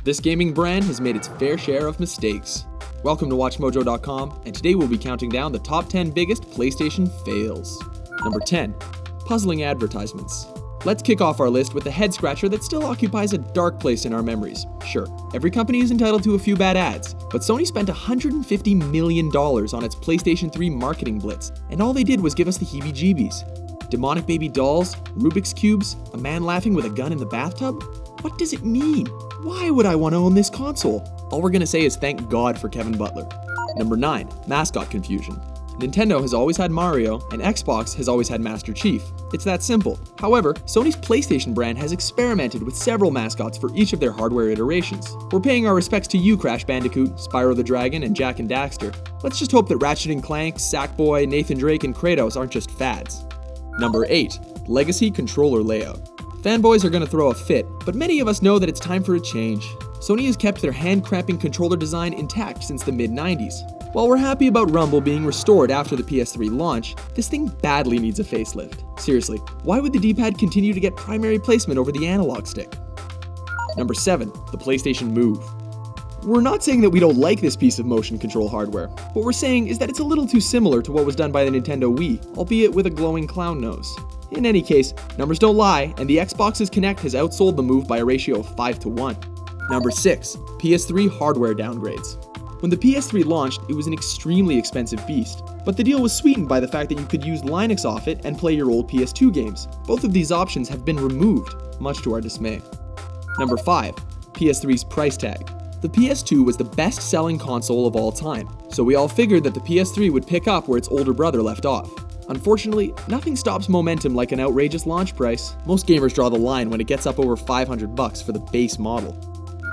This gaming brand has made its fair share of mistakes. Welcome to WatchMojo.com, and today we'll be counting down the top 10 biggest PlayStation fails. Number 10. Puzzling advertisements. Let's kick off our list with a head-scratcher that still occupies a dark place in our memories. Sure, every company is entitled to a few bad ads, but Sony spent $150 million on its PlayStation 3 marketing blitz, and all they did was give us the heebie-jeebies. Demonic baby dolls, Rubik's Cubes, a man laughing with a gun in the bathtub? What does it mean? Why would I want to own this console? All we're gonna say is thank God for Kevin Butler. Number 9. Mascot Confusion. Nintendo has always had Mario, and Xbox has always had Master Chief. It's that simple. However, Sony's PlayStation brand has experimented with several mascots for each of their hardware iterations. We're paying our respects to you, Crash Bandicoot, Spyro the Dragon, and Jak and Daxter. Let's just hope that Ratchet & Clank, Sackboy, Nathan Drake, and Kratos aren't just fads. Number 8. Legacy controller layout. Fanboys are gonna throw a fit, but many of us know that it's time for a change. Sony has kept their hand-cramping controller design intact since the mid-90s. While we're happy about Rumble being restored after the PS3 launch, this thing badly needs a facelift. Seriously, why would the D-pad continue to get primary placement over the analog stick? Number 7. The PlayStation Move. We're not saying that we don't like this piece of motion control hardware. What we're saying is that it's a little too similar to what was done by the Nintendo Wii, albeit with a glowing clown nose. In any case, numbers don't lie, and the Xbox's Kinect has outsold the Move by a ratio of 5-1. Number 6. PS3 Hardware Downgrades. When the PS3 launched, it was an extremely expensive beast, but the deal was sweetened by the fact that you could use Linux off it and play your old PS2 games. Both of these options have been removed, much to our dismay. Number 5. PS3's Price Tag. The PS2 was the best-selling console of all time, so we all figured that the PS3 would pick up where its older brother left off. Unfortunately, nothing stops momentum like an outrageous launch price. Most gamers draw the line when it gets up over $500 for the base model.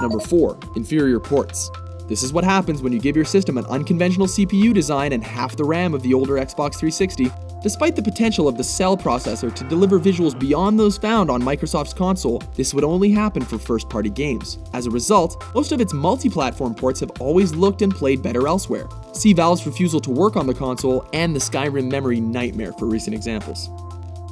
Number 4. Inferior Ports. This is what happens when you give your system an unconventional CPU design and half the RAM of the older Xbox 360. Despite the potential of the Cell processor to deliver visuals beyond those found on Microsoft's console, this would only happen for first-party games. As a result, most of its multi-platform ports have always looked and played better elsewhere. See Valve's refusal to work on the console and the Skyrim memory nightmare for recent examples.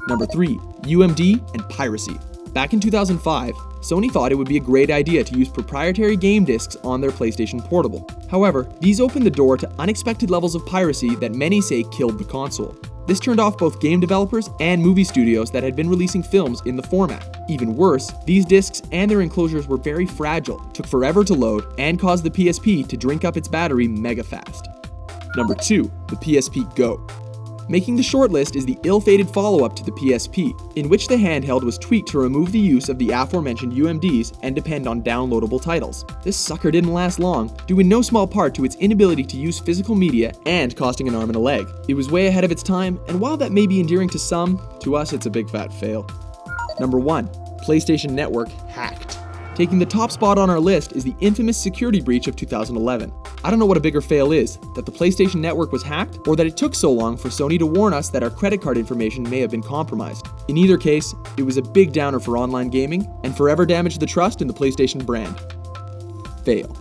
Number 3. UMD and Piracy. Back in 2005, Sony thought it would be a great idea to use proprietary game discs on their PlayStation Portable. However, these opened the door to unexpected levels of piracy that many say killed the console. This turned off both game developers and movie studios that had been releasing films in the format. Even worse, these discs and their enclosures were very fragile, took forever to load, and caused the PSP to drink up its battery mega fast. Number 2. The PSP Go. Making the shortlist is the ill-fated follow-up to the PSP, in which the handheld was tweaked to remove the use of the aforementioned UMDs and depend on downloadable titles. This sucker didn't last long, due in no small part to its inability to use physical media and costing an arm and a leg. It was way ahead of its time, and while that may be endearing to some, to us it's a big fat fail. Number 1. PlayStation Network hacked. Taking the top spot on our list is the infamous security breach of 2011. I don't know what a bigger fail is, that the PlayStation Network was hacked, or that it took so long for Sony to warn us that our credit card information may have been compromised. In either case, it was a big downer for online gaming, and forever damaged the trust in the PlayStation brand. Fail.